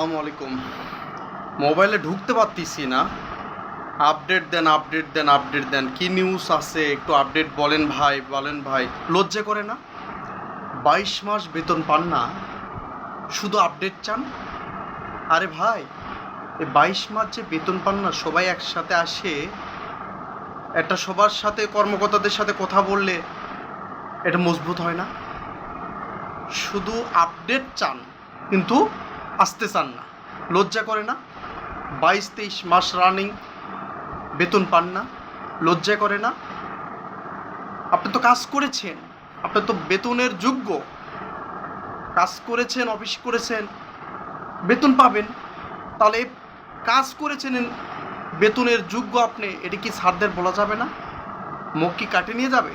আসসালামু আলাইকুম। মোবাইলে ঢুকতে পারতেছি না। আপডেট দেন, আপডেট দেন, আপডেট দেন। কি নিউজ আছে একটু আপডেট বলেন ভাই, বলেন ভাই। লজ্জা করে না? 22 মাস বেতন পান না, শুধু আপডেট চান? আরে ভাই, এই 22 মাস যে বেতন পান না, সবাই একসাথে আসে, এটা সবার সাথে কর্মকর্তাদের সাথে কথা বললে এটা মজবুত হয় না? শুধু আপডেট চান কিন্তু আসতে চান না। লজ্জা করে না? 22-23 মাস রানিং বেতন পান না, লজ্জা করে না? আপনি তো কাজ করেছেন, আপনি তো বেতনের যোগ্য। কাজ করেছেন, অফিস করেছেন, বেতন পাবেন। তাহলে কাজ করেছেন, বেতনের যোগ্য আপনি, এটা কি স্যারদের বলা যাবে না? মুখ কি কাটে নিয়ে যাবে?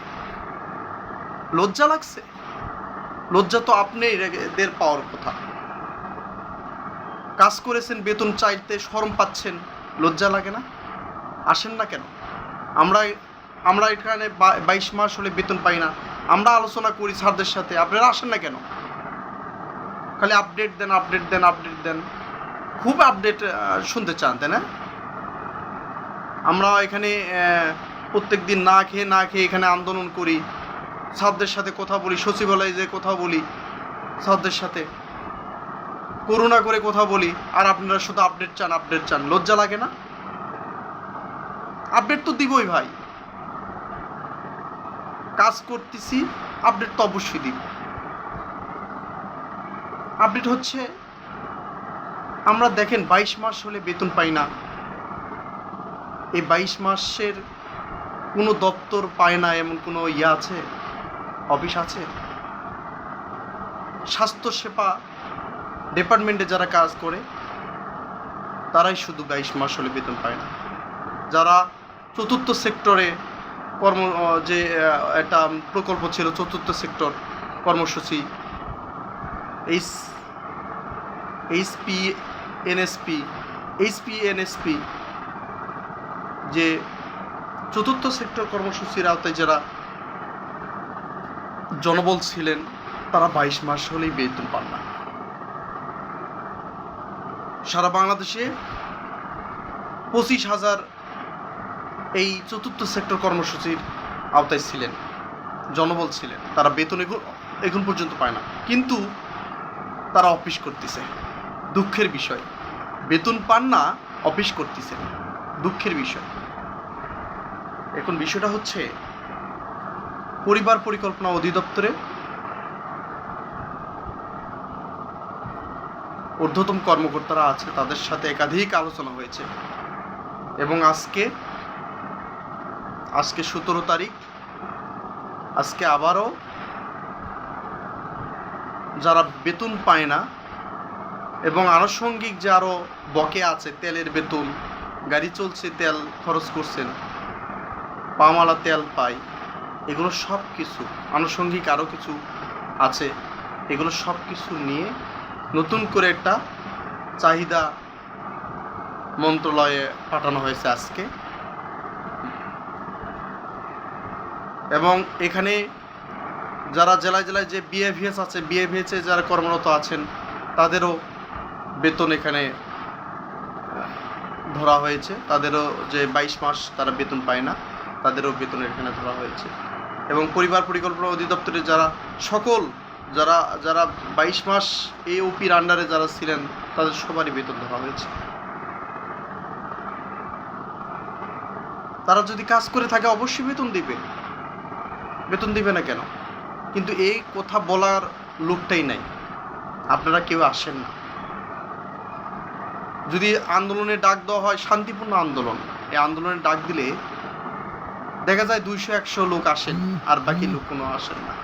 লজ্জা লাগছে? লজ্জা তো আপনি এদের পাওয়ার কথা। কাজ করেছেন, বেতন চাইতে শরম পাচ্ছেন, লজ্জা লাগে না? আসেন না কেন? আমরা এখানে 22 মাস হলে বেতন পাই না, আমরা আলোচনা করি স্যারদের সাথে, আপনারা আসেন না কেন? খালি আপডেট দেন, আপডেট দেন, আপডেট দেন। খুব আপডেট শুনতে চান, তাই না? আমরা এখানে প্রত্যেক দিন না খেয়ে এখানে আন্দোলন করি, স্যারদের সাথে কথা বলি, সচিবালয়ে যে কথা বলি স্যারদের সাথে, করুণা করে কথা বলি, আর আপনারা শুধু আপডেট চান, আপডেট চান। লজ্জা লাগে না? আপডেট তো দিবই ভাই, কাজ করতেছি, আপডেট তো অবশ্যই দিব। আপডেট হচ্ছে আমরা দেখেন 22 মাস হলে বেতন পাই না। এই 22 মাসের কোনো দপ্তর পায় না এমন কোনো আছে, অফিস আছে? স্বাস্থ্যসেবা ডিপার্টমেন্টে যারা কাজ করে তারাই শুধু 22 মাস হলে বেতন পায় না। যারা চতুর্থ সেক্টরে যে একটা প্রকল্প ছিল, চতুর্থ সেক্টর কর্মসূচি, এইচপিএনএসপি, যে চতুর্থ সেক্টর কর্মসূচির আওতায় যারা জনবল ছিলেন, তারা 22 মাস হলেই বেতন পান না। সারা বাংলাদেশে 25,000 এই চতুর্থ সেক্টর কর্মসূচির আওতায় ছিলেন, জনবল ছিলেন, তারা বেতন এখন পর্যন্ত পায় না, কিন্তু তারা অফিস করতেছে। দুঃখের বিষয়, বেতন পান না, অফিস করতেছে, দুঃখের বিষয়। এখন বিষয়টা হচ্ছে পরিবার পরিকল্পনা অধিদপ্তরে ঊর্ধ্বতম কর্মকর্তারা আছে, তাদের সাথে একাধিক আলোচনা হয়েছে, এবং আজকে 17 তারিখ, আজকে আবারও যারা বেতন পায় না এবং আনুষঙ্গিক যে আরও বকেয়া আছে, তেলের বেতন, গাড়ি চলছে, তেল খরচ করছেন, পামালা তেল পায়, এগুলো সব কিছু আনুষঙ্গিক আরও কিছু আছে, এগুলো সব কিছু নিয়ে নতুন করে একটা চাহিদা মন্ত্রণালয়ে পাঠানো হয়েছে আজকে। এবং এখানে যারা জেলায় জেলায় যে বিএভিএস আছে, বিএভিএসে যারা কর্মরত আছেন, তাদেরও বেতন এখানে ধরা হয়েছে। তাদেরও যে 22 মাস তারা বেতন পায় না, তাদেরও বেতন এখানে ধরা হয়েছে। এবং পরিবার পরিকল্পনা অধিদপ্তরে যারা যারা 22 মাস এওপির আন্ডারে যারা ছিলেন, তাদের সবারই বেতন ধরা হয়েছে। তারা যদি কাজ করে থাকে অবশ্যই বেতন দিবে না কেন? কিন্তু এই কথা বলার লোকটাই নাই, আপনারা কেউ আসেন না। যদি আন্দোলনে ডাক দেওয়া হয়, শান্তিপূর্ণ আন্দোলন, এই আন্দোলনে ডাক দিলে দেখা যায় 200-100 লোক আসেন, আর বাকি লোক কোনো আসেন না।